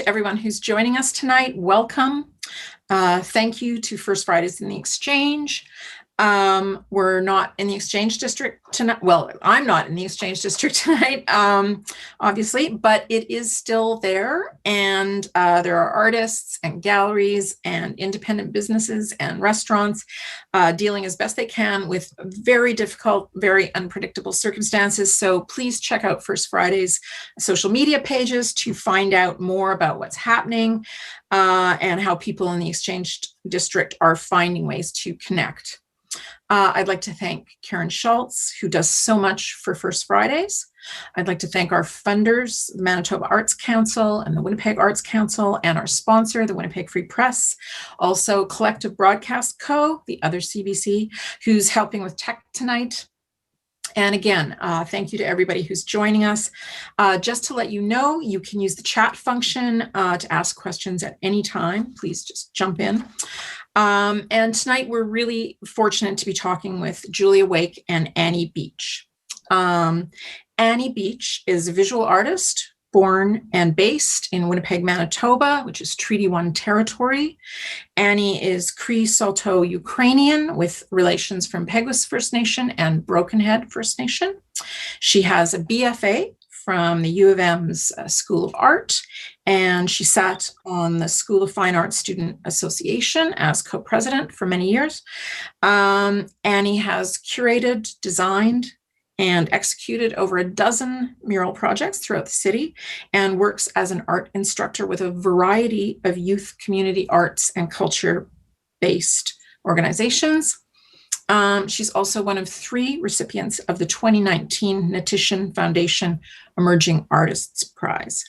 everyone who's joining us tonight. Welcome. Thank you to First Fridays in the Exchange. We're not in the Exchange District tonight. Well, I'm not in the Exchange District tonight, obviously, but it is still there. And there are artists and galleries and independent businesses and restaurants dealing as best they can with very difficult, very unpredictable circumstances. So please check out First Friday's social media pages to find out more about what's happening and how people in the Exchange District are finding ways to connect. I'd like to thank Karen Schultz, who does so much for First Fridays. I'd like to thank our funders, the Manitoba Arts Council and the Winnipeg Arts Council, and our sponsor, the Winnipeg Free Press. Also, Collective Broadcast Co., the other CBC, who's helping with tech tonight. And again, thank you to everybody who's joining us. Just to let you know, you can use the chat function to ask questions at any time. Please just jump in. And tonight we're really fortunate to be talking with Julia Wake and Annie Beech. Annie Beech is a visual artist born and based in Winnipeg, Manitoba, which is Treaty 1 territory. Annie is Cree Saulteaux Ukrainian with relations from Peguis First Nation and Broken Head First Nation. She has a BFA from the U of M's School of Art, and she sat on the School of Fine Arts Student Association as co-president for many years. Annie has curated, designed, and executed over a dozen mural projects throughout the city and works as an art instructor with a variety of youth community arts and culture-based organizations. She's also one of 3 recipients of the 2019 Natition Foundation Emerging Artists Prize.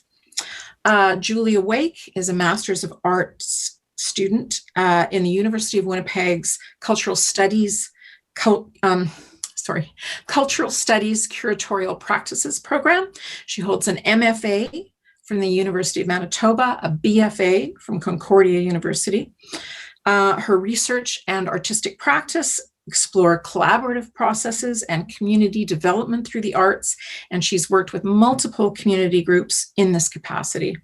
Julia Wake is a Master's of Arts student in the University of Winnipeg's Cultural Studies Curatorial Practices program. She holds an MFA from the University of Manitoba, a BFA from Concordia University. Her research and artistic practice explore collaborative processes and community development through the arts, and she's worked with multiple community groups in this capacity.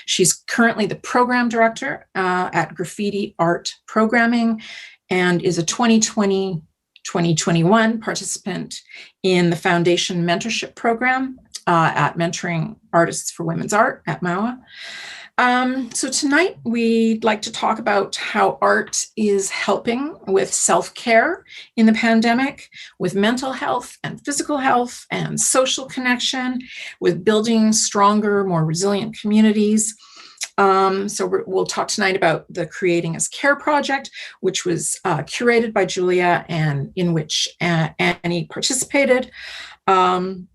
She's currently the program director at Graffiti Art Programming and is a 2020-2021 participant in the Foundation Mentorship Program at Mentoring Artists for Women's Art at MAUA. So tonight we'd like to talk about how art is helping with self-care in the pandemic, with mental health and physical health and social connection, with building stronger, more resilient communities. So we'll talk tonight about the Creating as Care project, which was curated by Julia and in which Annie participated. And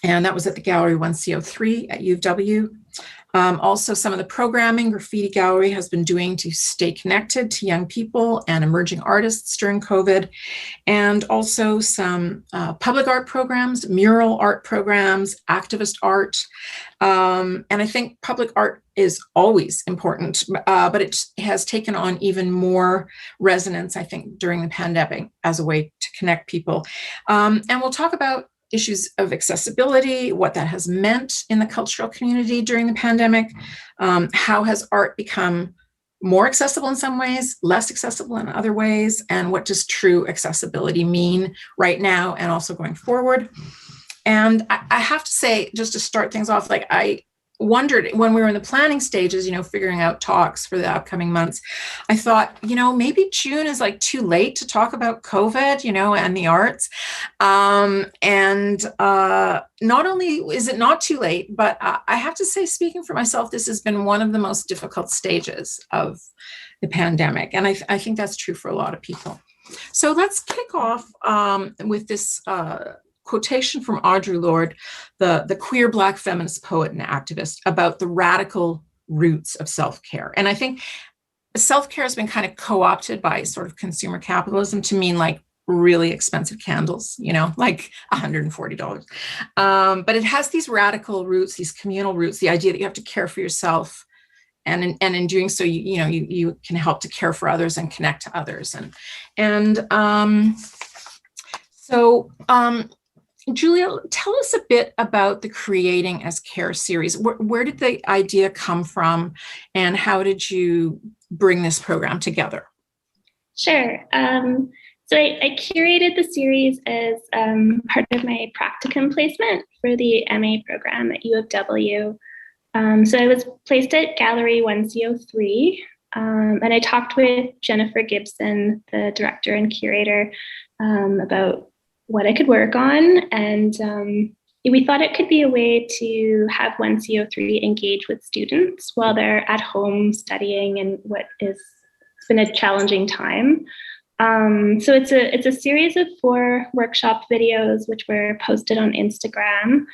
that was at the Gallery 1C03 at U of W. Also, some of the programming Graffiti Gallery has been doing to stay connected to young people and emerging artists during COVID, and also some public art programs, mural art programs, activist art. And I think public art is always important, but it has taken on even more resonance, I think, during the pandemic as a way to connect people. And we'll talk about issues of accessibility, what that has meant in the cultural community during the pandemic. How has art become more accessible in some ways, less accessible in other ways, and what does true accessibility mean right now and also going forward? And I have to say, just to start things off, like I wondered when we were in the planning stages, figuring out talks for the upcoming months, I thought, maybe June is like too late to talk about COVID, and the arts. And not only is it not too late, but I have to say, speaking for myself, this has been one of the most difficult stages of the pandemic. And I think that's true for a lot of people. So let's kick off with this quotation from Audre Lorde, the queer Black feminist poet and activist, about the radical roots of self-care. And I think self-care has been kind of co-opted by sort of consumer capitalism to mean like really expensive candles, like $140. But it has these radical roots, these communal roots, the idea that you have to care for yourself. And in doing so, you can help to care for others and connect to others. Julia, tell us a bit about the Creating as Care series. Where did the idea come from, and how did you bring this program together? Sure. So I curated the series as part of my practicum placement for the MA program at U of W. So I was placed at Gallery 1C03, and I talked with Jennifer Gibson, the director and curator, about what I could work on. And we thought it could be a way to have 1C03 engage with students while they're at home studying in what is been a challenging time. So it's a series of 4 workshop videos, which were posted on Instagram.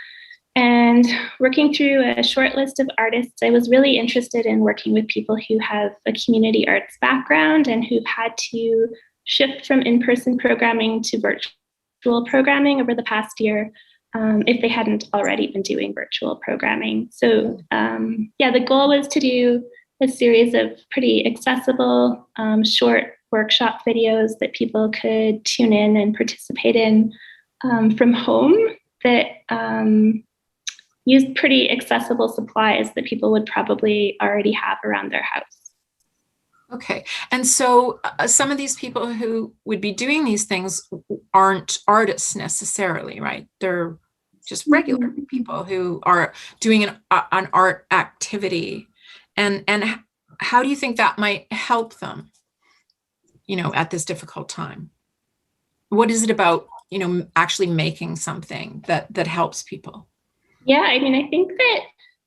And working through a short list of artists, I was really interested in working with people who have a community arts background and who've had to shift from in-person programming to virtual programming over the past year, if they hadn't already been doing virtual programming. So the goal was to do a series of pretty accessible, short workshop videos that people could tune in and participate in from home that used pretty accessible supplies that people would probably already have around their house. Okay. And so some of these people who would be doing these things aren't artists necessarily, right? They're just regular people who are doing an art activity. And how do you think that might help them, at this difficult time? What is it about, actually making something that helps people? Yeah, I mean, I think that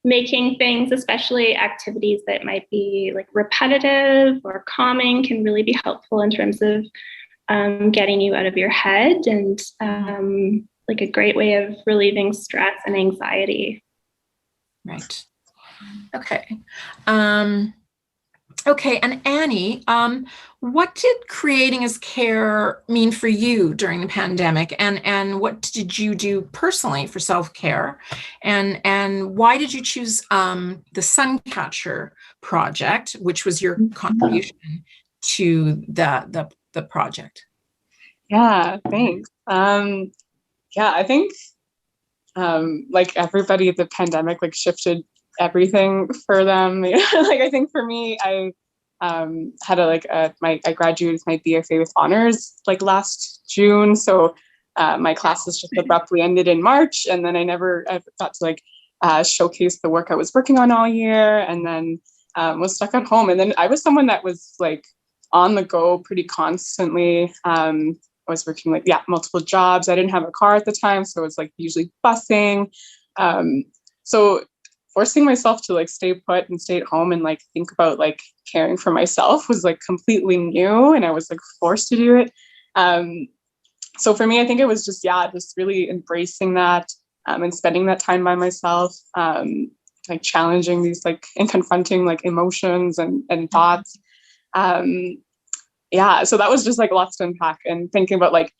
making things, especially activities that might be like repetitive or calming, can really be helpful in terms of getting you out of your head and like a great way of relieving stress and anxiety. Right. Okay. Okay. And Annie, what did Creating as Care mean for you during the pandemic? And what did you do personally for self-care? And why did you choose the Suncatcher project, which was your contribution to the project? Yeah, thanks. I think like everybody, the pandemic like shifted everything for them. Like I think for me, I had I graduated with my BFA with honors like last June. So my classes just abruptly ended in March, and then I got to like showcase the work I was working on all year, and then was stuck at home. And then I was someone that was like on the go pretty constantly. I was working like multiple jobs. I didn't have a car at the time, so it was like usually busing. So forcing myself to like stay put and stay at home and like think about like caring for myself was like completely new, and I was like forced to do it. So for me, I think it was just really embracing that and spending that time by myself, like challenging these like and confronting like emotions and thoughts. So that was just like lots to unpack, and thinking about like,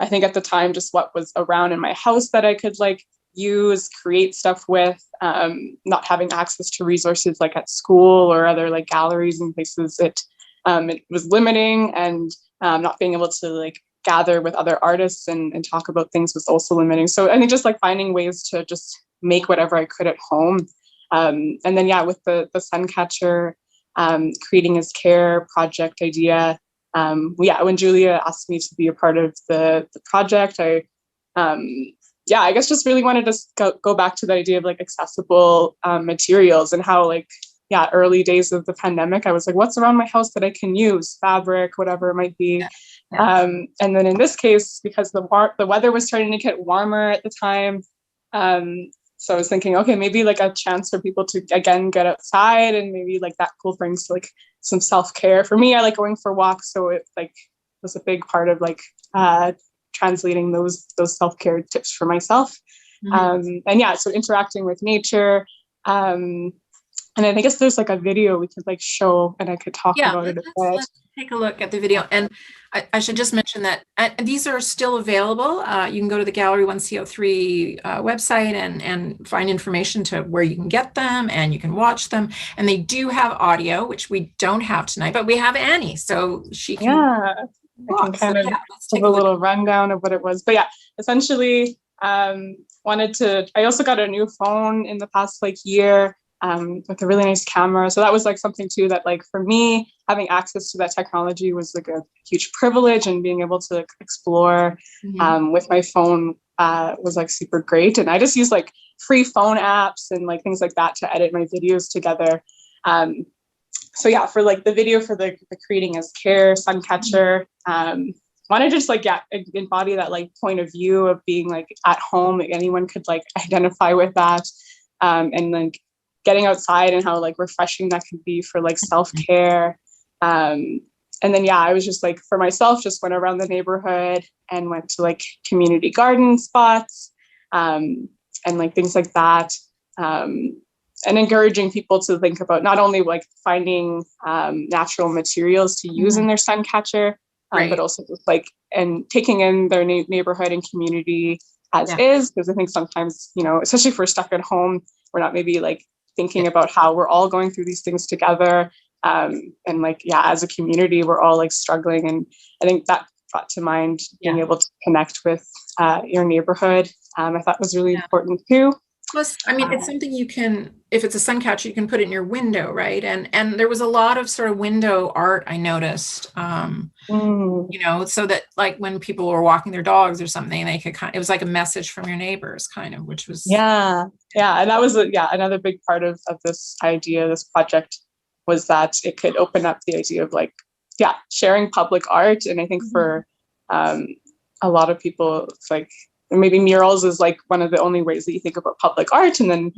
I think at the time, just what was around in my house that I could like use, create stuff with, not having access to resources like at school or other like galleries and places. It was limiting, and not being able to like gather with other artists and talk about things was also limiting. So I think just like finding ways to just make whatever I could at home. And then with the Suncatcher Creating as Care project idea, when Julia asked me to be a part of the project, I guess just really wanted to go back to the idea of like accessible materials, and how like early days of the pandemic, I was like, what's around my house that I can use, fabric, whatever it might be. And then in this case, because the weather was starting to get warmer at the time, so I was thinking, okay, maybe like a chance for people to again get outside, and maybe like that cool brings like some self-care. For me, I like going for walks, so it like was a big part of like translating those self-care tips for myself. So interacting with nature. And I guess there's like a video we could like show, and I could talk about it a bit. Let's take a look at the video. And I should just mention that these are still available. You can go to the Gallery 1C03 website and find information to where you can get them, and you can watch them. And they do have audio, which we don't have tonight, but we have Annie, so she can. I can kind of give a little rundown of what it was. But essentially, I also got a new phone in the past like year, with a really nice camera. So that was like something too that like for me, having access to that technology was like a huge privilege, and being able to explore with my phone was like super great. And I just use like free phone apps and like things like that to edit my videos together. So yeah, for like the video for the creating as care sun catcher, want to just like embody that like point of view of being like at home. Like, anyone could like identify with that, and like getting outside and how like refreshing that can be for like self-care. And then I was just like, for myself, just went around the neighborhood and went to like community garden spots, and like things like that. And encouraging people to think about not only like finding natural materials to use in their sun catcher, but also just like, and taking in their neighborhood and community as is, because I think sometimes, you know, especially if we're stuck at home, we're not maybe like thinking about how we're all going through these things together. And like, as a community, we're all like struggling. And I think that brought to mind being able to connect with your neighborhood. I thought was really important too. Plus, I mean, it's something you can, if it's a sun catcher, you can put it in your window, right? And there was a lot of sort of window art I noticed, you know, so that like when people were walking their dogs or something, they could it was like a message from your neighbors kind of, which was. Yeah. And that was, another big part of this idea, this project, was that it could open up the idea of like, sharing public art. And I think for a lot of people, it's like, maybe murals is like one of the only ways that you think about public art. And then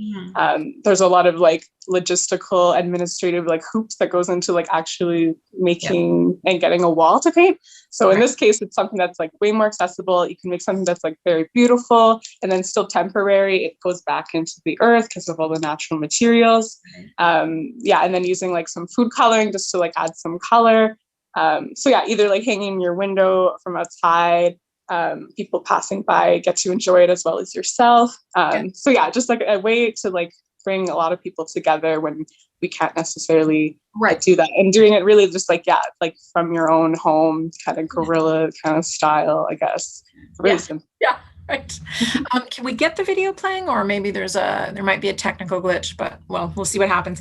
there's a lot of like logistical, administrative like hoops that goes into like actually making and getting a wall to paint. So in this case, it's something that's like way more accessible. You can make something that's like very beautiful and then still temporary. It goes back into the earth because of all the natural materials. And then using like some food coloring just to like add some color. Either like hanging in your window from outside, people passing by get to enjoy it as well as yourself. Just like a way to like bring a lot of people together when we can't necessarily do that, and doing it really just like like from your own home, kind of guerrilla kind of style, I guess. Really simple. Right. Can we get the video playing, or maybe there might be a technical glitch, but well, we'll see what happens.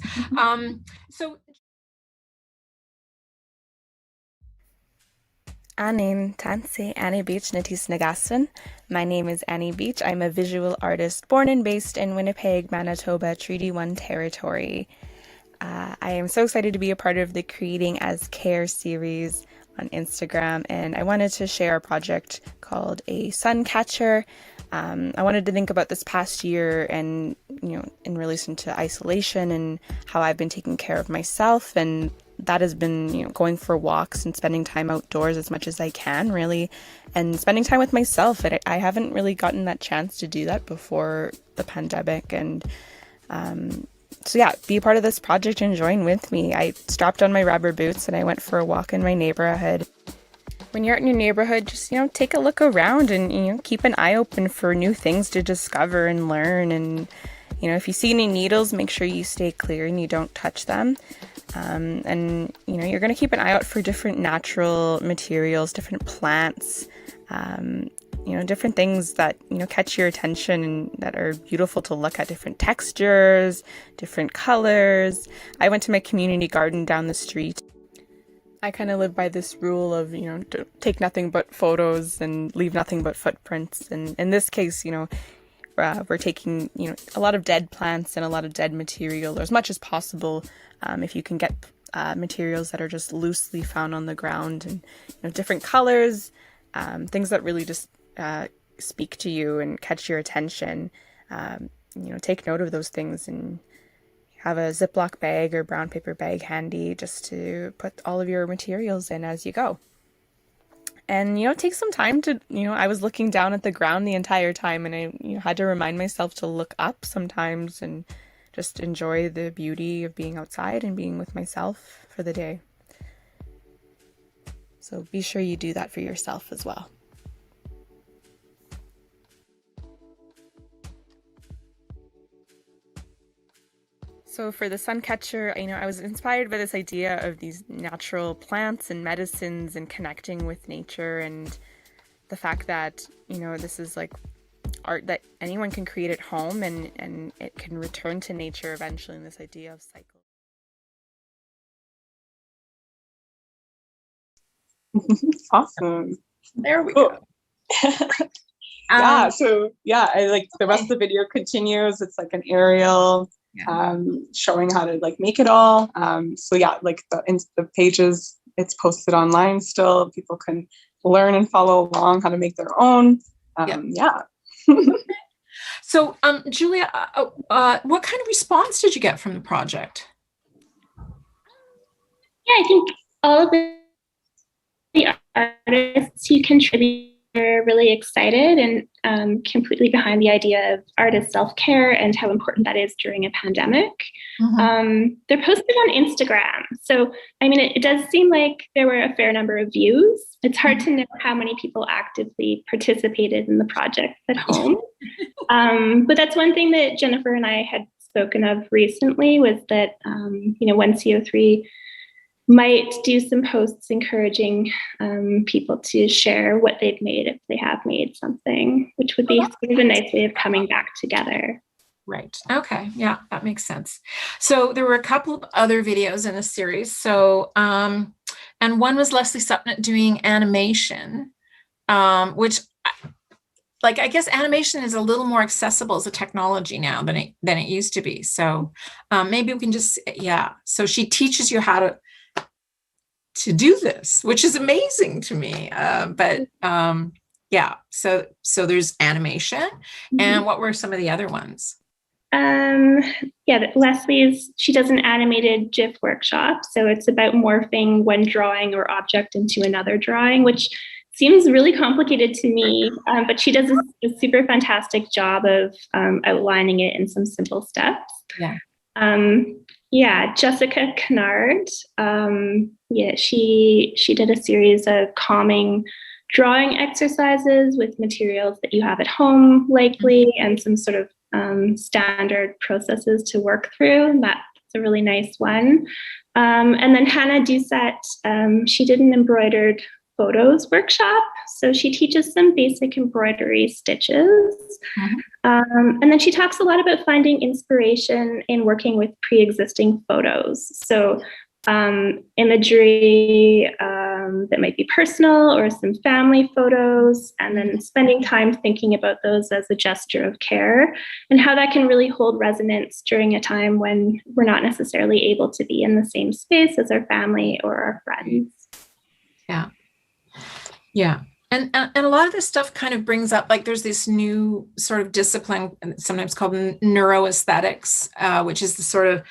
Anin Tansi Annie Beech Natis Nagaston. My name is Annie Beech. I'm a visual artist born and based in Winnipeg, Manitoba, Treaty 1 territory. I am so excited to be a part of the Creating as Care series on Instagram, and I wanted to share a project called a sun catcher. I wanted to think about this past year and, you know, in relation to isolation and how I've been taking care of myself, and that has been, you know, going for walks and spending time outdoors as much as I can, really, and spending time with myself. And I haven't really gotten that chance to do that before the pandemic. And be a part of this project and join with me. I strapped on my rubber boots and I went for a walk in my neighborhood. When you're out in your neighborhood, just, you know, take a look around and, you know, keep an eye open for new things to discover and learn. And, you know, if you see any needles, make sure you stay clear and you don't touch them. And, you know, you're going to keep an eye out for different natural materials, different plants, you know, different things that, you know, catch your attention and that are beautiful to look at, different textures, different colors. I went to my community garden down the street. I kind of live by this rule of, you know, take nothing but photos and leave nothing but footprints. And in this case, you know, we're taking, you know, a lot of dead plants and a lot of dead material, or as much as possible, if you can get materials that are just loosely found on the ground, and, you know, different colors, things that really just speak to you and catch your attention. You know, take note of those things and have a Ziploc bag or brown paper bag handy just to put all of your materials in as you go. And, you know, take some time to, you know, I was looking down at the ground the entire time, and I, you know, had to remind myself to look up sometimes and just enjoy the beauty of being outside and being with myself for the day. So be sure you do that for yourself as well. So for the sun catcher, you know, I was inspired by this idea of these natural plants and medicines and connecting with nature, and the fact that, you know, this is like art that anyone can create at home, and it can return to nature eventually in this idea of cycle. Awesome. There we Cool. go. Yeah, so yeah, I like the rest of the video continues. It's like an aerial showing how to like make it all. So yeah, like the pages, it's posted online still. People can learn and follow along how to make their own. Yeah. So, Julia, what kind of response did you get from the project? Yeah, I think all of the artists who contribute are really excited and completely behind the idea of art as self-care and how important that is during a pandemic. They're posted on Instagram. So, I mean, it does seem like there were a fair number of views. It's hard to know how many people actively participated in the project at home. But that's one thing that Jennifer and I had spoken of recently, was that, you know, 1CO3 might do some posts encouraging people to share what they've made if they have made something, which would be sort of a nice way of coming back together. Right. Okay. Yeah, that makes sense. So there were a couple of other videos in the series. So, and one was Leslie Supnett doing animation, which, like, I guess animation is a little more accessible as a technology now than it used to be. So maybe we can just, yeah. So she teaches you how to do this, which is amazing to me. Yeah, so there's animation. And what were some of the other ones? Yeah, she does an animated Gif workshop. So it's about morphing one drawing or object into another drawing, which seems really complicated to me, but she does a super fantastic job of outlining it in some simple steps. Yeah. Jessica Kennard, she did a series of calming drawing exercises with materials that you have at home, likely, and some sort of standard processes to work through. And that's a really nice one. And then Hannah Doucette, she did an embroidered photos workshop. So she teaches some basic embroidery stitches. And then she talks a lot about finding inspiration in working with pre-existing photos. So imagery that might be personal, or some family photos, and then spending time thinking about those as a gesture of care, and how that can really hold resonance during a time when we're not necessarily able to be in the same space as our family or our friends. Yeah. And a lot of this stuff kind of brings up, like, there's this new sort of discipline, sometimes called Neuro Aesthetics, which is the sort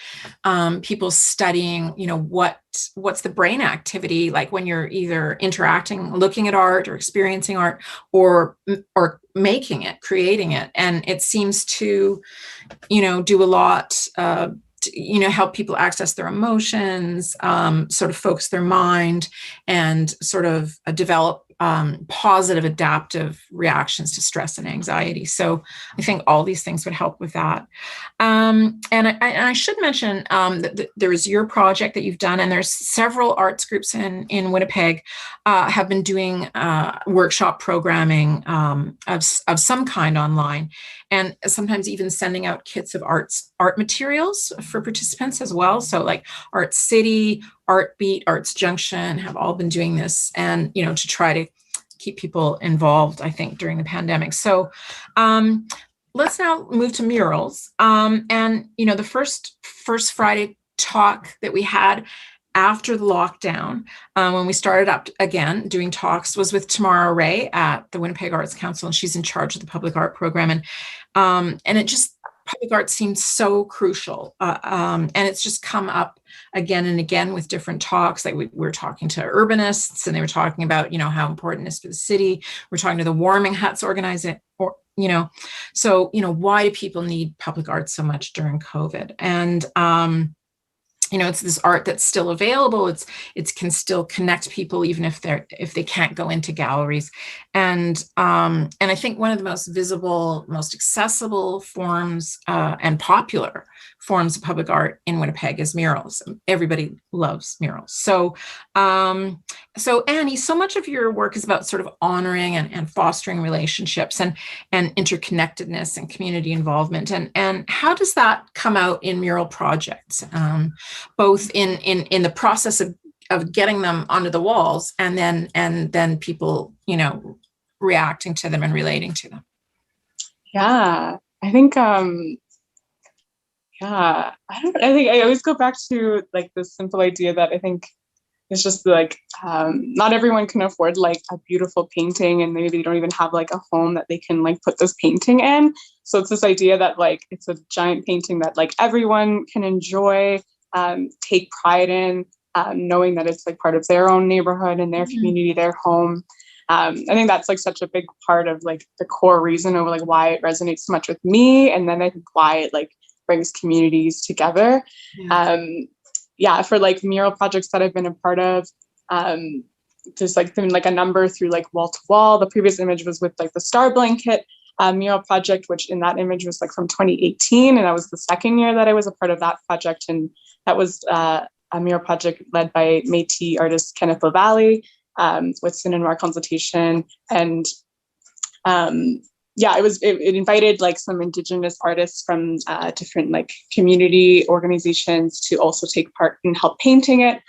of people studying, you know, what's the brain activity like when you're either interacting, looking at art, or experiencing art, or making it, creating it. And it seems to, you know, do a lot, you know, help people access their emotions, sort of focus their mind, and sort of develop positive adaptive reactions to stress and anxiety. So I think all these things would help with that. And I should mention that there is your project that you've done, and there's several arts groups in Winnipeg have been doing workshop programming of some kind online, and sometimes even sending out kits of art materials for participants as well. So like Art City, Art Beat, Arts Junction have all been doing this, and, you know, to try to keep people involved, I think, during the pandemic. So let's now move to murals. And, you know, the first Friday talk that we had after the lockdown, when we started up again doing talks, was with Tamara Ray at the Winnipeg Arts Council, and she's in charge of the public art program. And it just, public art seems so crucial. And it's just come up again and again with different talks. Like we were talking to urbanists, and they were talking about, you know, how important it is for the city. We're talking to the warming huts organizing, or, you know, so, you know, why do people need public art so much during COVID? And, you know, it's this art that's still available. It can still connect people, even if they can't go into galleries. And I think one of the most visible, most accessible forms and popular forms of public art in Winnipeg is murals. Everybody loves murals. So, so Annie, so much of your work is about sort of honoring and fostering relationships and interconnectedness and community involvement. And how does that come out in mural projects, both in the process of getting them onto the walls and then people, you know, reacting to them and relating to them? Yeah, I think I think I always go back to like this simple idea that I think it's just like not everyone can afford like a beautiful painting, and maybe they don't even have like a home that they can like put this painting in. So it's this idea that like it's a giant painting that like everyone can enjoy, take pride in, knowing that it's like part of their own neighborhood and their community, their home. I think that's like such a big part of like the core reason of like why it resonates so much with me, and then I think why it like brings communities together. For like mural projects that I've been a part of, there's like been like a number through like wall to wall. The previous image was with like the Star Blanket mural project, which in that image was like from 2018, and that was the second year that I was a part of that project, and that was a mural project led by Métis artist Kenneth LaValle, with Sin and Noir consultation. And it invited like some Indigenous artists from different like community organizations to also take part and help painting it.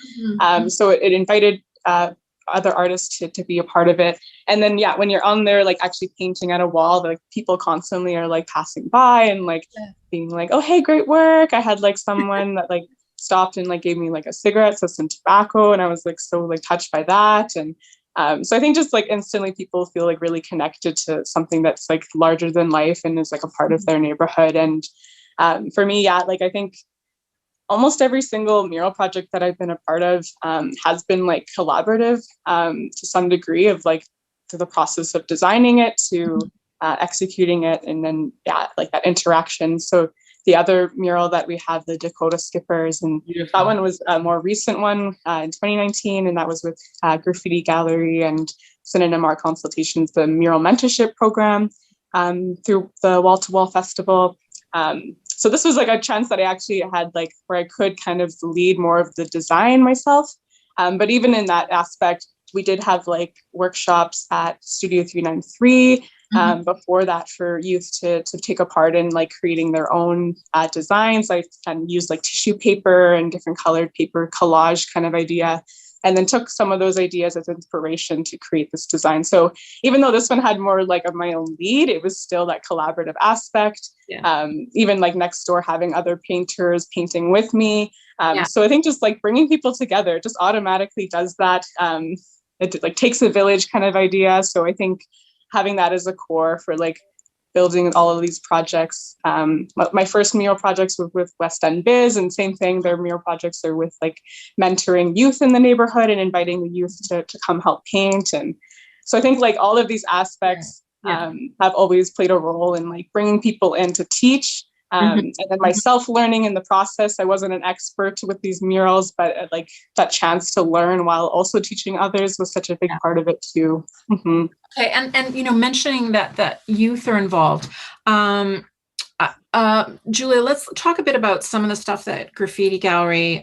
So it invited other artists to be a part of it. And then, when you're on there, like actually painting at a wall, like people constantly are like passing by and like being like, oh, hey, great work. I had like someone that like stopped and like gave me like a cigarette, so some tobacco. And I was like so like touched by that. And so I think just like instantly people feel like really connected to something that's like larger than life and is like a part of their neighborhood. And for me, like I think almost every single mural project that I've been a part of has been like collaborative to some degree, of like through the process of designing it to executing it, and then like that interaction. So the other mural that we have, the Dakota Skippers, and that one was a more recent one in 2019, and that was with Graffiti Gallery and Synonym Art Consultations, the Mural Mentorship Program through the Wall to Wall Festival. So this was like a chance that I actually had like where I could kind of lead more of the design myself. But even in that aspect, we did have like workshops at Studio 393 before that for youth to take a part in like creating their own designs. I kind of used like tissue paper and different colored paper collage kind of idea, and then took some of those ideas as inspiration to create this design. So even though this one had more like of my own lead, it was still that collaborative aspect. Even like next door having other painters painting with me. So I think just like bringing people together just automatically does that. It like takes a village kind of idea. So I think having that as a core for like building all of these projects. My first mural projects were with West End Biz, and same thing, their mural projects are with like mentoring youth in the neighborhood and inviting the youth to come help paint. And so I think like all of these aspects have always played a role in like bringing people in to teach. And then myself learning in the process. I wasn't an expert with these murals, but like that chance to learn while also teaching others was such a big part of it too. Okay, and you know, mentioning that youth are involved. Julia, let's talk a bit about some of the stuff that Graffiti Gallery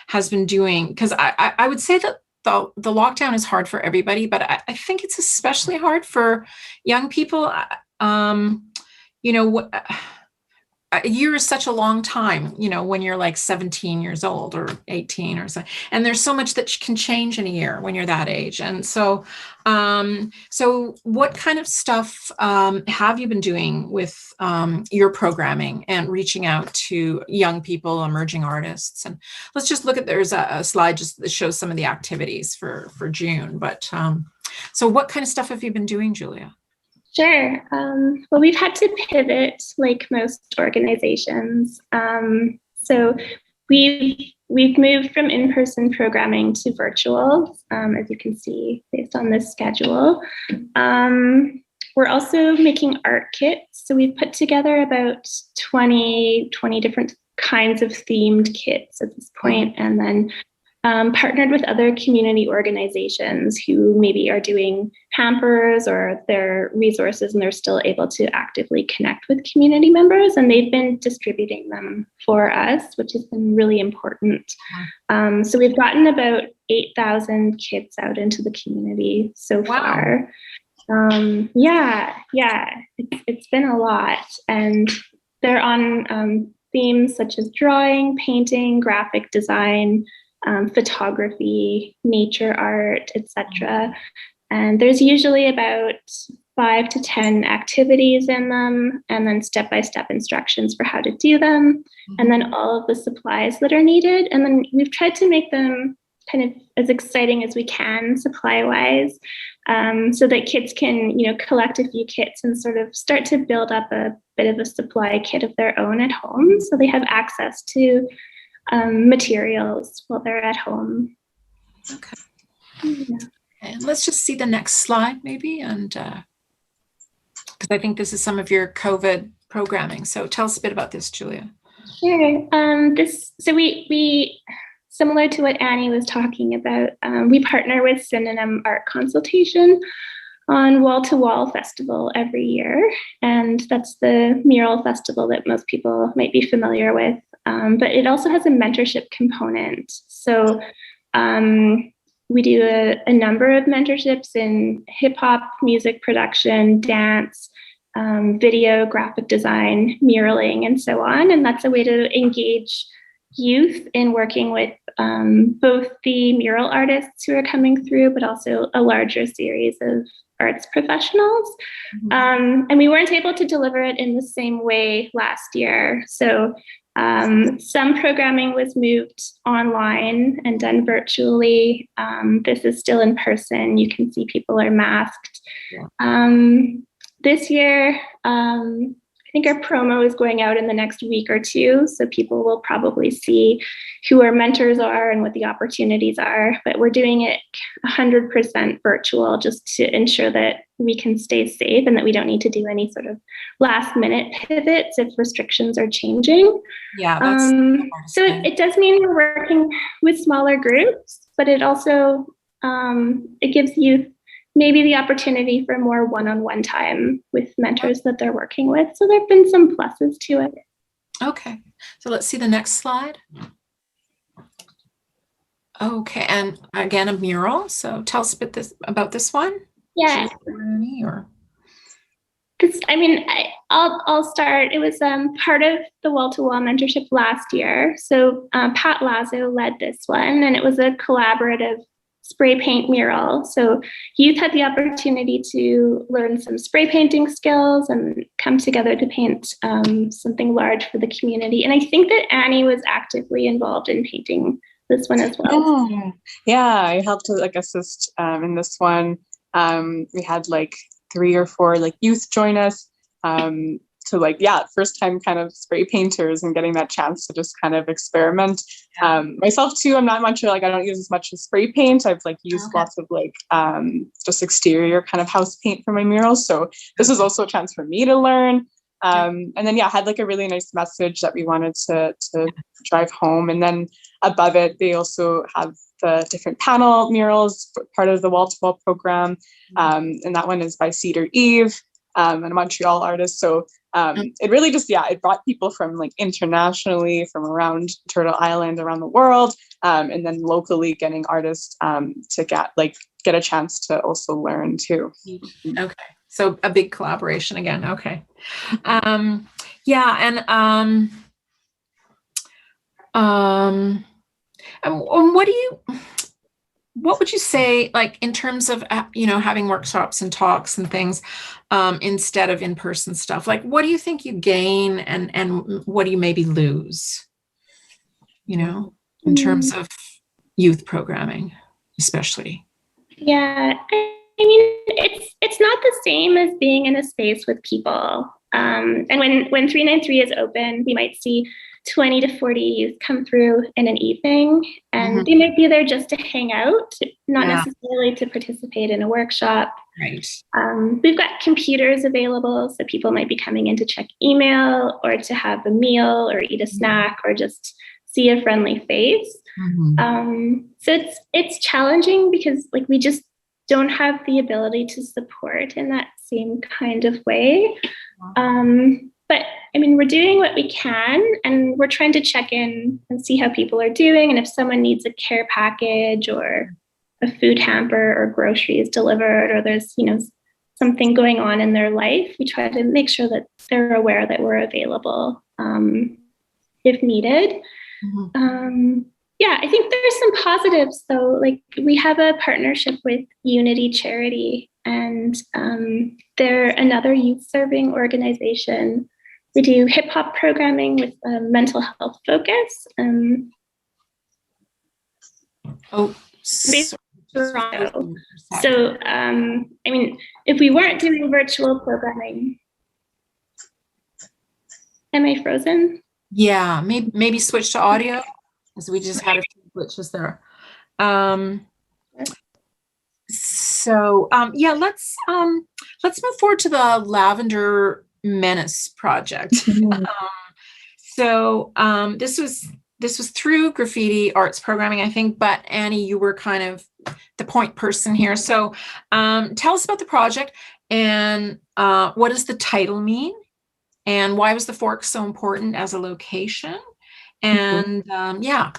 has been doing, because I would say that the lockdown is hard for everybody, but I think it's especially hard for young people. You know, a year is such a long time, you know, when you're like 17 years old or 18 or so, and there's so much that can change in a year when you're that age. And so, so what kind of stuff have you been doing with your programming and reaching out to young people, emerging artists? And let's just look at, there's a slide just that shows some of the activities for June. But so what kind of stuff have you been doing, Julia? Sure. Well, we've had to pivot like most organizations. So we've moved from in-person programming to virtual, as you can see based on this schedule. We're also making art kits. So we've put together about 20 different kinds of themed kits at this point, and then partnered with other community organizations who maybe are doing hampers or their resources, and they're still able to actively connect with community members. And they've been distributing them for us, which has been really important. So we've gotten about 8,000 kits out into the community so far. It's been a lot. And they're on themes such as drawing, painting, graphic design, photography, nature art, etc. And there's usually about 5 to 10 activities in them, and then step-by-step instructions for how to do them, and then all of the supplies that are needed. And then we've tried to make them kind of as exciting as we can supply-wise, so that kids can, collect a few kits and sort of start to build up a bit of a supply kit of their own at home, so they have access to materials while they're at home. Okay. Yeah. And let's just see the next slide, maybe, and because I think this is some of your COVID programming. So tell us a bit about this, Julia. Sure. We similar to what Annie was talking about, we partner with Synonym Art Consultation on Wall to Wall Festival every year, and that's the Mural festival that most people might be familiar with. But it also has a mentorship component. So we do a number of mentorships in hip hop, music production, dance, video, graphic design, muraling, and so on. And that's a way to engage youth in working with both the mural artists who are coming through, but also a larger series of arts professionals. And we weren't able to deliver it in the same way last year. So some programming was moved online and done virtually. This is still in person. You can see people are masked. This year, I think our promo is going out in the next week or two, so people will probably see who our mentors are and what the opportunities are. But we're doing it 100% virtual, just to ensure that we can stay safe and that we don't need to do any sort of last minute pivots if restrictions are changing. Yeah. So it does mean we're working with smaller groups, but it also it gives youth maybe the opportunity for more one-on-one time with mentors that they're working with. So there have been some pluses to it. Okay, so let's see the next slide. Okay, and again, a mural. So tell us a bit about this one. Yeah. I'll start. It was part of the wall-to-wall mentorship last year. So Pat Lazo led this one, and it was a collaborative spray paint mural. So youth had the opportunity to learn some spray painting skills and come together to paint something large for the community. And I think that Annie was actively involved in painting this one as well. Yeah, I helped to assist in this one. We had 3 or 4 youth join us to first time kind of spray painters and getting that chance to just kind of experiment. Myself too, I'm not much I don't use as much as spray paint. I've used lots of just exterior kind of house paint for my murals. So this is also a chance for me to learn. And then had a really nice message that we wanted to drive home. And then above it, they also have the different panel murals, part of the wall-to-wall program. And that one is by Cedar Eve, and a Montreal artist. So it really just, it brought people from internationally, from around Turtle Island, around the world, and then locally getting artists to get a chance to also learn too. Okay, so a big collaboration again. Okay, what would you say, in terms of, having workshops and talks and things instead of in-person stuff? What do you think you gain and what do you maybe lose, in terms of youth programming, especially? Yeah, it's not the same as being in a space with people. And when 393 is open, we might see 20 to 40 youth come through in an evening, and they might be there just to hang out, not necessarily to participate in a workshop. Right. We've got computers available, so people might be coming in to check email or to have a meal or eat a snack or just see a friendly face. So it's challenging because don't have the ability to support in that same kind of way. But I mean, we're doing what we can, and we're trying to check in and see how people are doing. And if someone needs a care package or a food hamper or groceries delivered, or there's, something going on in their life, we try to make sure that they're aware that we're available if needed. Yeah, I think there's some positives though. Like, we have a partnership with Unity Charity, and they're another youth serving organization. We do hip hop programming with a mental health focus. Toronto. So, I mean, if we weren't doing virtual programming, am I frozen? Yeah, maybe switch to audio, because we just had a few glitches there. Yeah, let's move forward to the Lavender Menace project. This was through graffiti arts programming, I think, but Annie, you were kind of the point person here. So tell us about the project, and what does the title mean, and why was the Fork so important as a location? And yeah.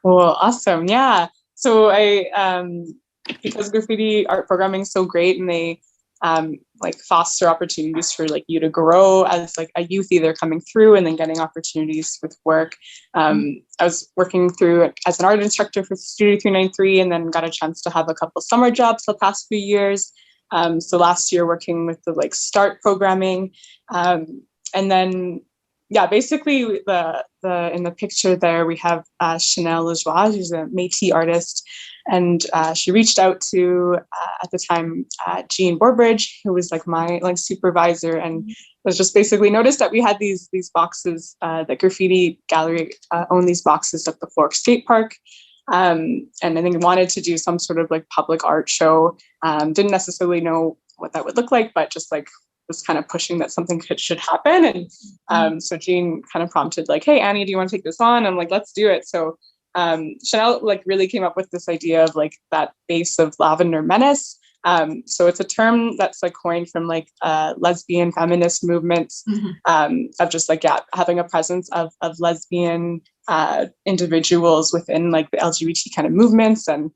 Cool. Awesome. Yeah. So because graffiti art programming is so great, and they foster opportunities for you to grow as a youth, either coming through and then getting opportunities with work. I was working through as an art instructor for Studio 393, and then got a chance to have a couple summer jobs the past few years. So last year working with the START programming, and then basically the in the picture there we have Chanel Lajoie, who's a Métis artist, and she reached out to at the time Jean Borbridge, who was my supervisor, and was just basically noticed that we had these boxes, that Graffiti Gallery owned these boxes at the Fork Skate Park, and I think wanted to do some sort of public art show. Didn't necessarily know what that would look like, but just was kind of pushing that something should happen. And so Jean kind of prompted hey, Annie, do you want to take this on? I'm let's do it. So Chanel really came up with this idea of that base of Lavender Menace. So it's a term that's coined from lesbian feminist movements, of just having a presence of lesbian individuals within the LGBT kind of movements, and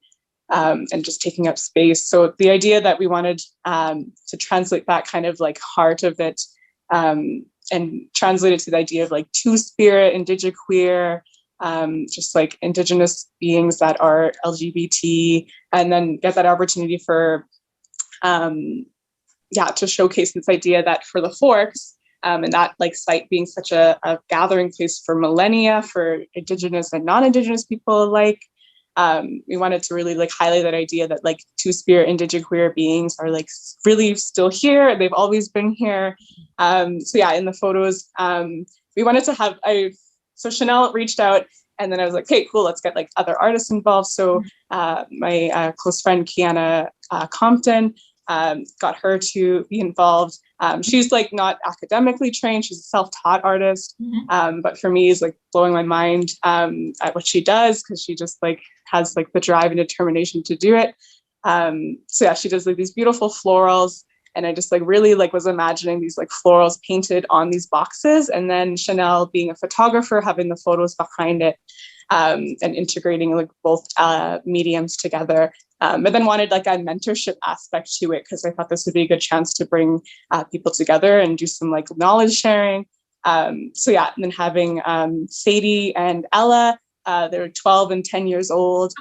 just taking up space. So the idea that we wanted to translate that kind of heart of it, and translate it to the idea of two-spirit, indigiqueer, just Indigenous beings that are LGBT, and then get that opportunity for, to showcase this idea that for the Forks, and that site being such a gathering place for millennia for Indigenous and non-Indigenous people alike. We wanted to really highlight that idea that two-spirit indigiqueer beings are really still here. They've always been here. In the photos, we wanted to have, so Chanel reached out, and then I was okay, cool, let's get other artists involved. So my close friend Kiana Compton, got her to be involved. She's not academically trained, she's a self-taught artist, but for me is blowing my mind at what she does, because she just has the drive and determination to do it. She does these beautiful florals, and I just really was imagining these florals painted on these boxes, and then Chanel being a photographer, having the photos behind it, and integrating both mediums together. But then wanted a mentorship aspect to it, because I thought this would be a good chance to bring people together and do some knowledge sharing. And then having Sadie and Ella, they were 12 and 10 years old,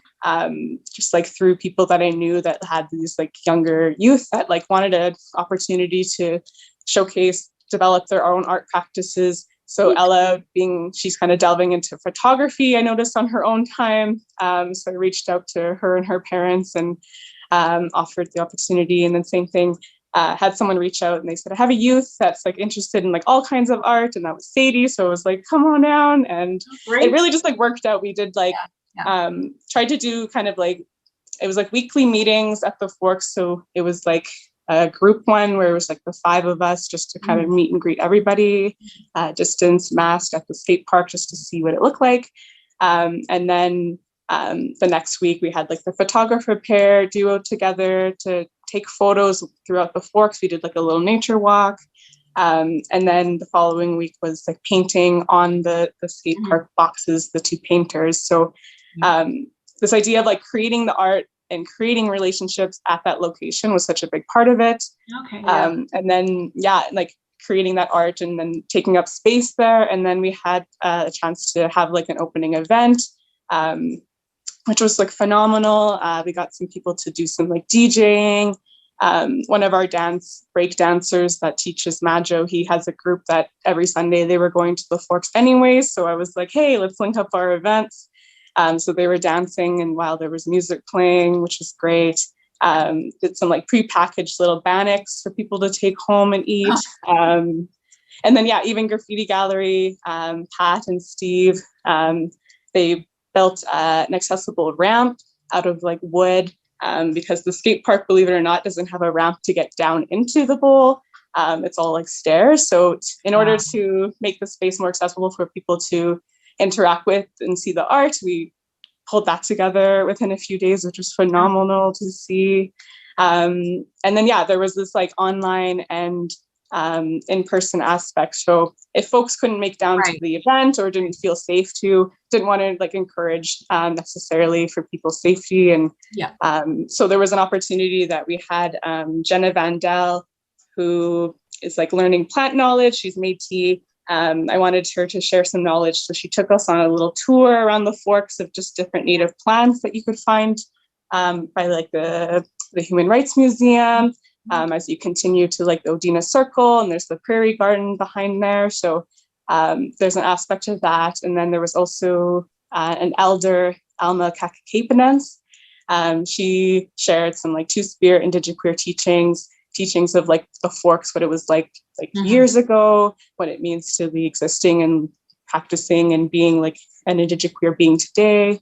just through people that I knew that had these younger youth that wanted an opportunity to showcase, develop their own art practices. So Ella she's kind of delving into photography, I noticed on her own time. So I reached out to her and her parents, and offered the opportunity. And then same thing, had someone reach out, and they said, I have a youth that's interested in all kinds of art. And that was Sadie. So I was come on down. And it really just worked out. We did tried to do kind of it was weekly meetings at the Forks. So it was a group one where it was the 5 of us, just to kind of meet and greet everybody, distance, masked, at the skate park, just to see what it looked like. And then The next week we had like the photographer pair duo together to take photos throughout the Forks. We did like a little nature walk. And then the following week was like painting on the skate park boxes, the two painters. So this idea of like creating the art and creating relationships at that location was such a big part of it. Okay. Yeah. And then, like creating that art and then taking up space there. And then we had a chance to have like an opening event, which was like phenomenal. We got some people to do some like DJing. One of our break dancers that teaches Majo, he has a group that every Sunday they were going to the Forks anyways. So I was like, hey, let's link up our events. So they were dancing and while there was music playing, which was great. Did some like prepackaged little bannocks for people to take home and eat. And then, even graffiti gallery, Pat and Steve, they built an accessible ramp out of like wood because the skate park, believe it or not, doesn't have a ramp to get down into the bowl. It's all like stairs. So in order to make the space more accessible for people to interact with and see the art, we pulled that together within a few days, which was phenomenal to see. And then, there was this like online and in-person aspect. So if folks couldn't make down to the event or didn't feel safe didn't want to like encourage necessarily for people's safety. And so there was an opportunity that we had Jenna Vandel, who is like learning plant knowledge. She's Métis. I wanted her to share some knowledge. So she took us on a little tour around the Forks of just different native plants that you could find by like the Human Rights Museum. As you continue to like the Odina Circle, and there's the Prairie Garden behind there. So there's an aspect of that. And then there was also an elder, Alma Kakakepanens. She shared some like Two-Spirit Indigenous queer teachings of like the Forks, what it was like years ago, what it means to be existing and practicing and being like an Indigenous queer being today.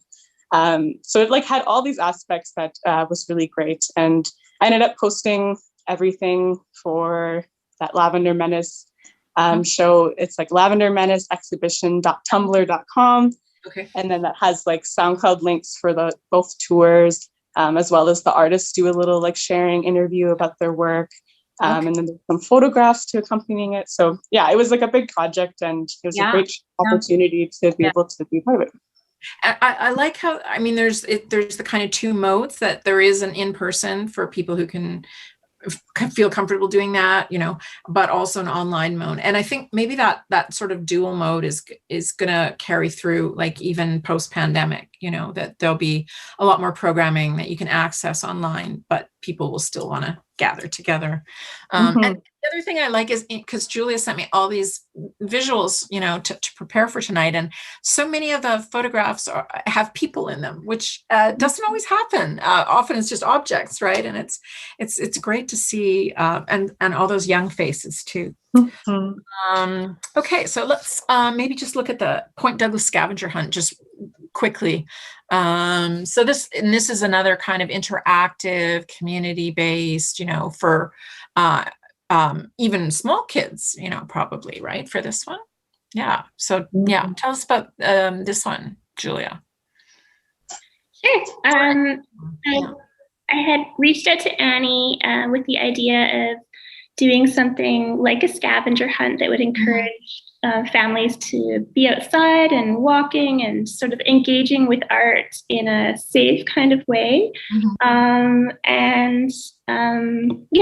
So it like had all these aspects that was really great. And I ended up posting everything for that Lavender Menace show. It's like Lavender Menace exhibition.tumblr.com. Okay. And then that has like SoundCloud links for both tours, as well as the artists do a little like sharing interview about their work. And then there's some photographs to accompanying it. So it was like a big project and it was a great opportunity to be able to be part of it. I like how, there's the kind of two modes, that there is an in-person for people who can feel comfortable doing that, but also an online mode. And I think maybe that sort of dual mode is going to carry through, like even post-pandemic, that there'll be a lot more programming that you can access online, but people will still want to gather together. And the other thing I like is because Julia sent me all these visuals, to prepare for tonight. And so many of the photographs have people in them, which doesn't always happen. Often it's just objects, right? And it's great to see, and all those young faces too. Okay, so let's maybe just look at the Point Douglas scavenger hunt just quickly. So this is another kind of interactive, community-based, for even small kids, probably, right, for this one. So tell us about this one, Julia. Sure. I had reached out to Annie with the idea of doing something like a scavenger hunt that would encourage families to be outside and walking and sort of engaging with art in a safe kind of way.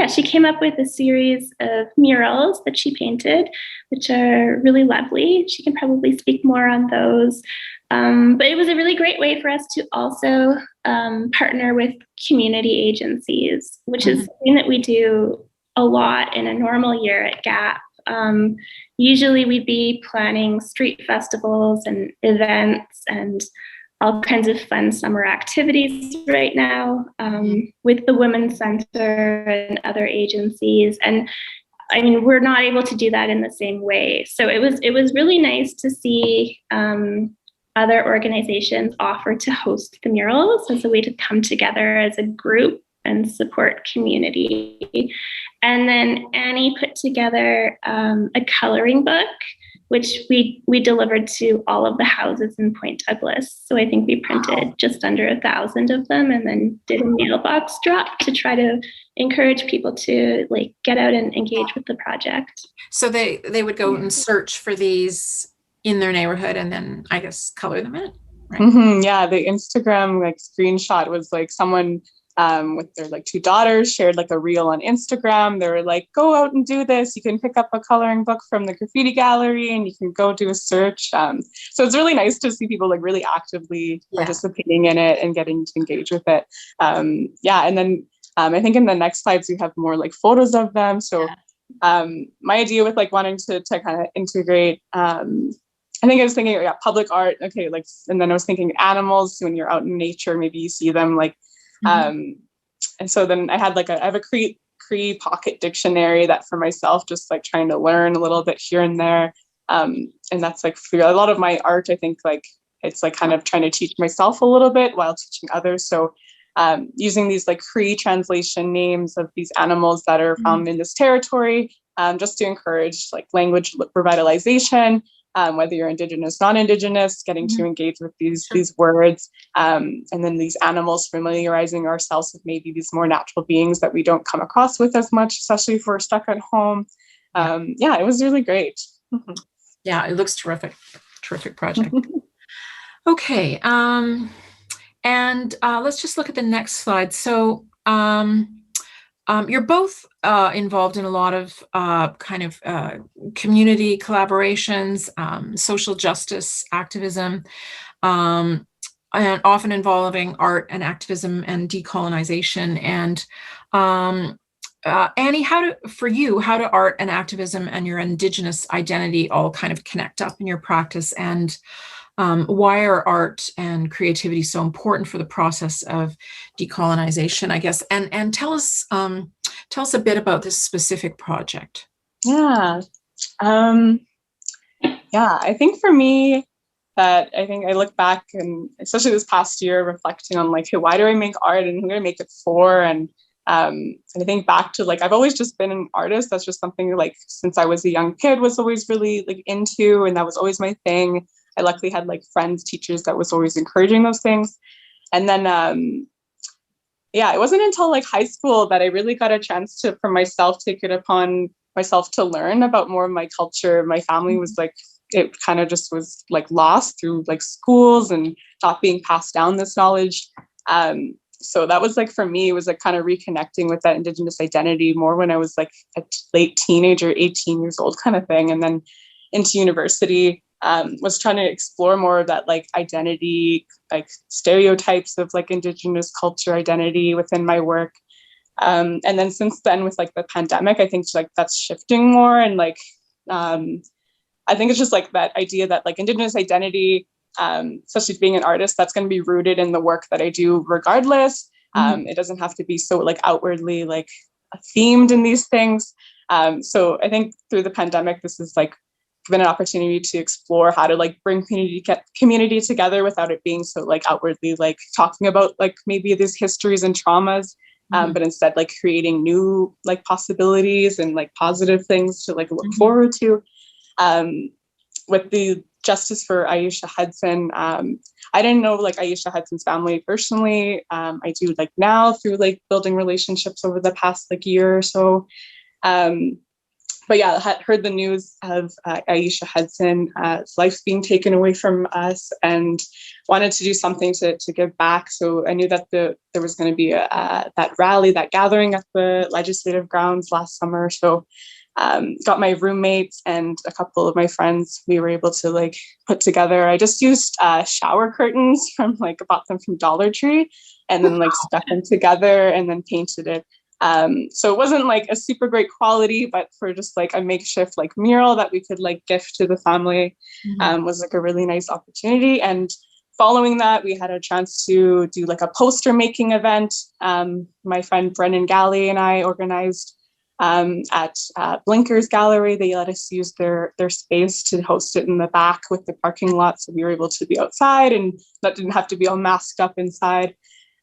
She came up with a series of murals that she painted, which are really lovely. She can probably speak more on those. But it was a really great way for us to also partner with community agencies, which is something that we do a lot in a normal year at GAP. Usually we'd be planning street festivals and events and all kinds of fun summer activities right now with the Women's Center and other agencies. And we're not able to do that in the same way. So it was really nice to see other organizations offer to host the murals as a way to come together as a group and support community. And then Annie put together a coloring book, which we delivered to all of the houses in Point Douglas. So I think we printed just under 1,000 of them, and then did a mailbox drop to try to encourage people to like get out and engage with the project. So they would go and search for these in their neighborhood and then I guess color them in. Right? Yeah, the Instagram like screenshot was like someone with their like 2 daughters shared like a reel on Instagram. They were like, go out and do this. You can pick up a coloring book from the graffiti gallery and you can go do a search. So it's really nice to see people like really actively participating in it and getting to engage with it. And then I think in the next slides we have more like photos of them. So my idea with like wanting to kind of integrate, I think I was thinking, public art. Okay, like, and then I was thinking animals. When you're out in nature, maybe you see them like. And so then I had I have a Cree pocket dictionary that for myself, just like trying to learn a little bit here and there. And that's like for a lot of my art, I think like it's like kind of trying to teach myself a little bit while teaching others. So using these like Cree translation names of these animals that are found in this territory, just to encourage like language revitalization. Whether you're Indigenous, non-Indigenous, getting to engage with these words, and then these animals, familiarizing ourselves with maybe these more natural beings that we don't come across with as much, especially if we're stuck at home. It was really great. Yeah, it looks terrific. Terrific project. Okay, and let's just look at the next slide. So you're both involved in a lot of kind of community collaborations, social justice activism, and often involving art and activism and decolonization. And Annie, how do art and activism and your Indigenous identity all kind of connect up in your practice? And why are art and creativity so important for the process of decolonization, I guess? And tell us a bit about this specific project. I think for me, I look back, and especially this past year, reflecting on like, hey, why do I make art and who do I make it for? And I think back to like, I've always just been an artist. That's just something like since I was a young kid was always really like into, and that was always my thing. I luckily had like friends, teachers that was always encouraging those things. And then, it wasn't until like high school that I really got a chance to, for myself, take it upon myself to learn about more of my culture. My family was like, it kind of just was like lost through like schools and not being passed down this knowledge. So that was like, for me, it was like kind of reconnecting with that Indigenous identity more when I was like a late teenager, 18 years old kind of thing. And then into university, was trying to explore more of that like identity, like stereotypes of like Indigenous culture identity within my work. And then since then with like the pandemic, I think like that's shifting more. And like, I think it's just like that idea that like Indigenous identity, especially being an artist, that's going to be rooted in the work that I do regardless. It doesn't have to be so like outwardly like themed in these things. So I think through the pandemic, this is like given an opportunity to explore how to like bring community together without it being so like outwardly like talking about like maybe these histories and traumas, but instead like creating new like possibilities and like positive things to like look forward to. With the Justice for Aisha Hudson, I didn't know like Aisha Hudson's family personally. I do like now through like building relationships over the past like year or so. But I had heard the news of Aisha Hudson's life being taken away from us and wanted to do something to give back. So I knew that there was going to be that rally, that gathering at the legislative grounds last summer. So got my roommates and a couple of my friends. We were able to like put together, I just used shower curtains from like, bought them from Dollar Tree and then like stuck them together and then painted it. So it wasn't like a super great quality, but for just like a makeshift like mural that we could like gift to the family was like a really nice opportunity. And following that, we had a chance to do like a poster making event. My friend Brennan Galley and I organized at Blinker's Gallery. They let us use their space to host it in the back with the parking lot. So we were able to be outside and that didn't have to be all masked up inside.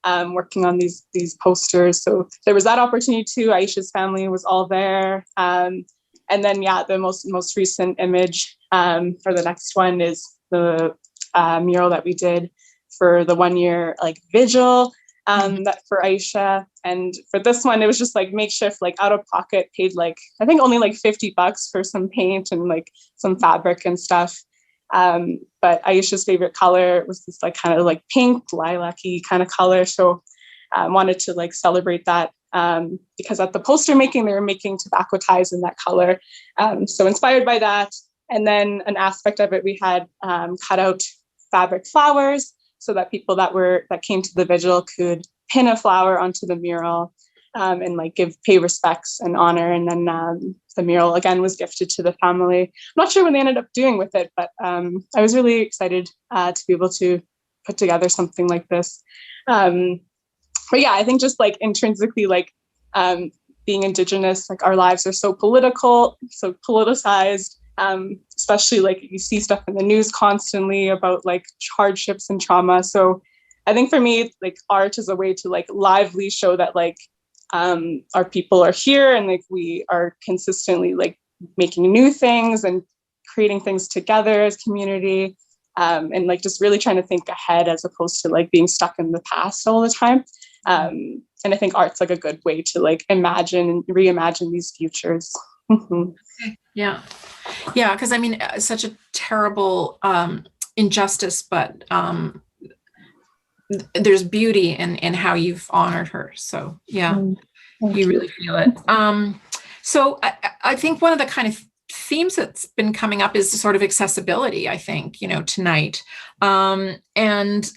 Working on these posters. So there was that opportunity too. Aisha's family was all there. And And then, yeah, the most recent image for the next one is the mural that we did for the 1 year like vigil that for Aisha. And for this one, it was just like makeshift, like out of pocket, paid like, I think only like $50 for some paint and like some fabric and stuff. But Aisha's favorite color was this like kind of like pink, lilac-y kind of color. So I wanted to like celebrate that because at the poster making, they were making tobacco ties in that color. So inspired by that. And then an aspect of it, we had cut out fabric flowers so that people that came to the vigil could pin a flower onto the mural and like pay respects and honor. And then the mural again was gifted to the family. I'm not sure what they ended up doing with it, but I was really excited to be able to put together something like this. But yeah, I think just like intrinsically, like being Indigenous, like our lives are so political, so politicized. Especially like you see stuff in the news constantly about like hardships and trauma. So I think for me, like art is a way to like lively show that like our people are here and like we are consistently like making new things and creating things together as community and like just really trying to think ahead as opposed to like being stuck in the past all the time. And I think art's like a good way to like imagine and reimagine these futures. Yeah. Yeah. Because I mean, such a terrible injustice, but there's beauty in how you've honored her. So yeah, you really feel it. So I think one of the kind of themes that's been coming up is sort of accessibility, I think, tonight. And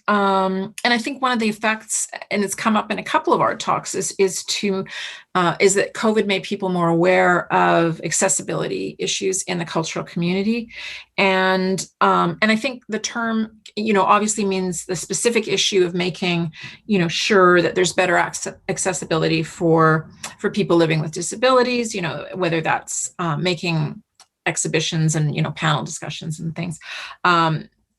I think one of the effects, and it's come up in a couple of our talks, is that COVID made people more aware of accessibility issues in the cultural community. And I think the term, obviously means the specific issue of making, sure that there's better accessibility for people living with disabilities, whether that's making exhibitions and, panel discussions and things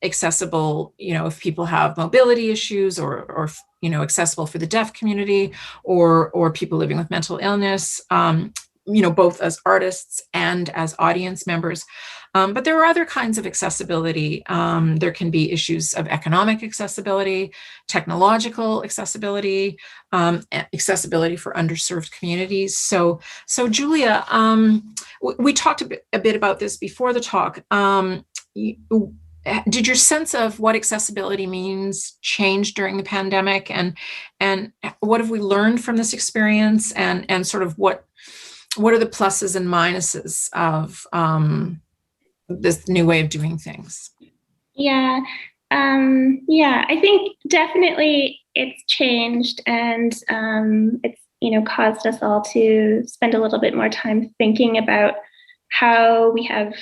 accessible, if people have mobility issues or accessible for the deaf community or people living with mental illness, both as artists and as audience members. But there are other kinds of accessibility. There can be issues of economic accessibility, technological accessibility, accessibility for underserved communities. So Julia, we talked a bit about this before the talk. Did your sense of what accessibility means change during the pandemic, and what have we learned from this experience, and sort of what are the pluses and minuses of this new way of doing things? Yeah, I think definitely it's changed, and it's caused us all to spend a little bit more time thinking about how we have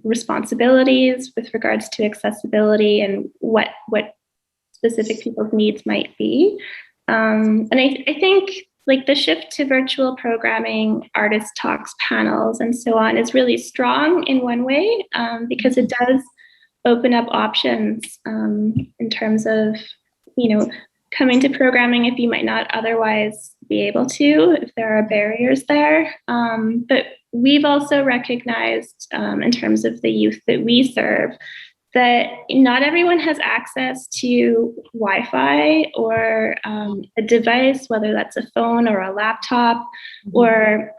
responsibilities with regards to accessibility and what specific people's needs might be. And I think like the shift to virtual programming, artist talks, panels, and so on is really strong in one way because it does open up options in terms of, coming to programming if you might not otherwise be able to, if there are barriers there. But we've also recognized in terms of the youth that we serve that not everyone has access to Wi-Fi or a device, whether that's a phone or a laptop, or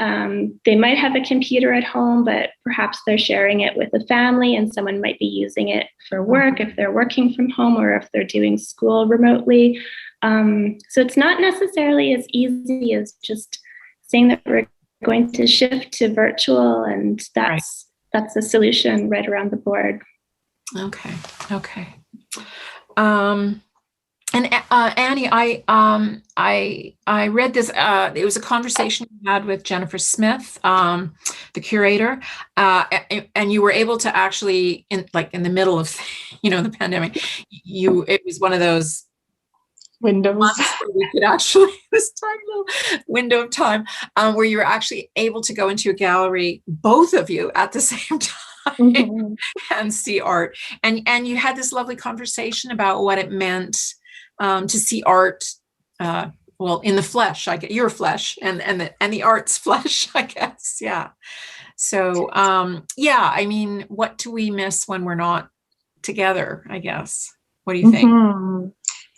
they might have a computer at home, but perhaps they're sharing it with a family and someone might be using it for work if they're working from home or if they're doing school remotely. So it's not necessarily as easy as just saying that we're going to shift to virtual and that's a solution right around the board. Okay. And Annie, I read this. It was a conversation you had with Jennifer Smith, the curator, and you were able to actually, in the middle of, the pandemic, it was one of those windows where we could actually this tiny little window of time where you were actually able to go into a gallery, both of you at the same time. And see art, and you had this lovely conversation about what it meant to see art well, in the flesh, I get your flesh and the art's flesh, I guess. Yeah. So, yeah, I mean, what do we miss when we're not together, I guess? What do you think? Mm-hmm.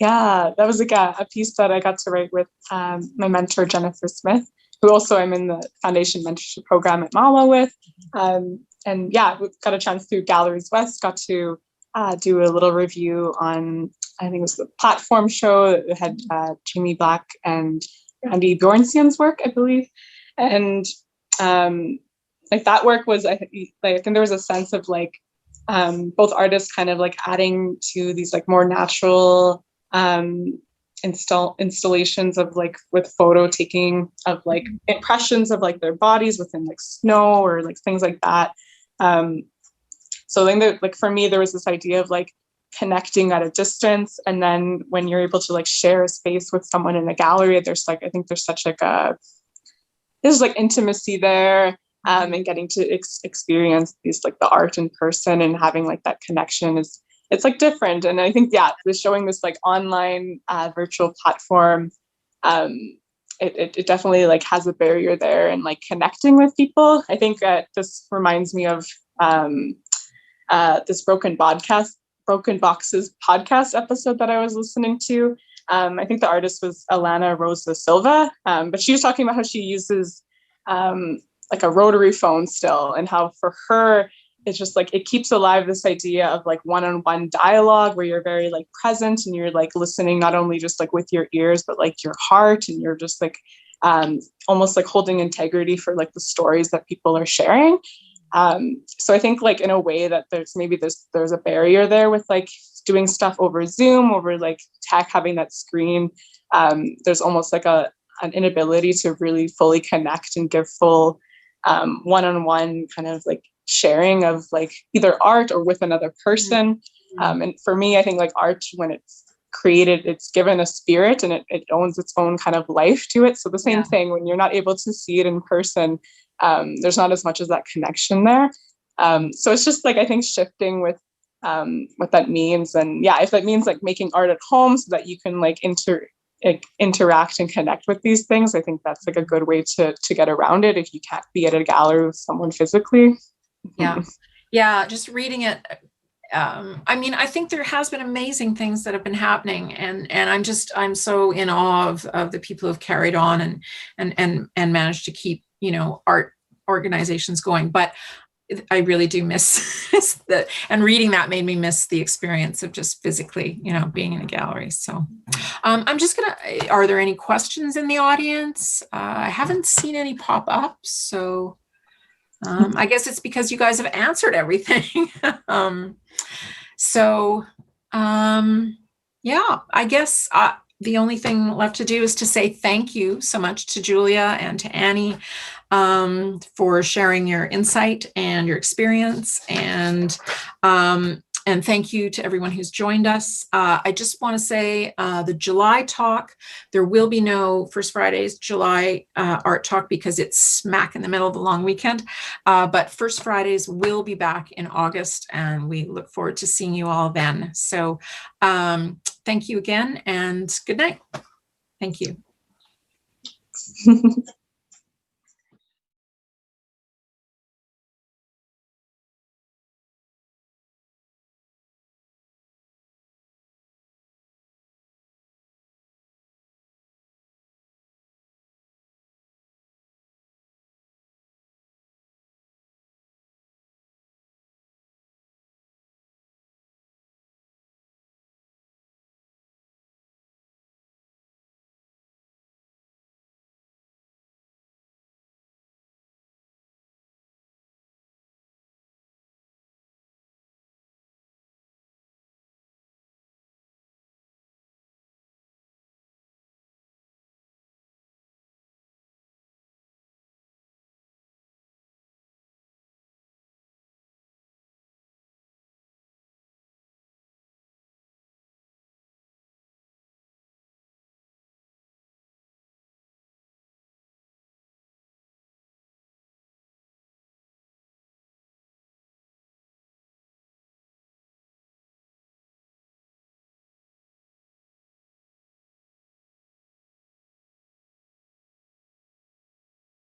Yeah, that was a piece that I got to write with my mentor, Jennifer Smith, who also I'm in the Foundation Mentorship Program at MAWA with. And yeah, we got a chance through Galleries West, got to do a little review on, I think it was the platform show that had Jamie Black and Randy Bjornstein's work, I believe. And like that work was, I think there was a sense of like both artists kind of like adding to these like more natural installations of like with photo taking of like impressions of like their bodies within like snow or like things like that. So I think that like for me there was this idea of like connecting at a distance, and then when you're able to like share a space with someone in a gallery, there's like I think there's such like there's like intimacy there, and getting to experience these like the art in person and having like that connection it's like different. And I think showing this like online virtual platform, it definitely like has a barrier there and like connecting with people. I think this reminds me of this Broken Boxes podcast episode that I was listening to. I think the artist was Alana Rosa Silva, but she was talking about how she uses like a rotary phone still, and how for her it's just like it keeps alive this idea of like one-on-one dialogue where you're very like present and you're like listening not only just like with your ears but like your heart, and you're just like almost like holding integrity for like the stories that people are sharing. So I think like in a way that there's a barrier there with like doing stuff over Zoom, over like tech, having that screen. There's almost like an inability to really fully connect and give full one-on-one kind of like sharing of like either art or with another person. And for me, I think like art, when it's created, it's given a spirit and it owns its own kind of life to it. So the same thing, when you're not able to see it in person, there's not as much as that connection there. So it's just like, I think shifting with what that means. And yeah, if that means like making art at home so that you can like interact and connect with these things, I think that's like a good way to get around it if you can't be at a gallery with someone physically. Yeah, just reading it. I mean, I think there has been amazing things that have been happening, and I'm so in awe of the people who have carried on and managed to keep, you know, art organizations going. But I really do miss that, and reading that made me miss the experience of just physically, you know, being in a gallery. So I'm just are there any questions in the audience? I haven't seen any pop up, so I guess it's because you guys have answered everything. Yeah, I guess the only thing left to do is to say thank you so much to Julia and to Annie for sharing your insight and your experience, and thank you to everyone who's joined us. I just want to say the July talk, there will be no First Friday's July art talk because it's smack in the middle of the long weekend. But First Fridays will be back in August, and we look forward to seeing you all then. So thank you again, and good night. Thank you.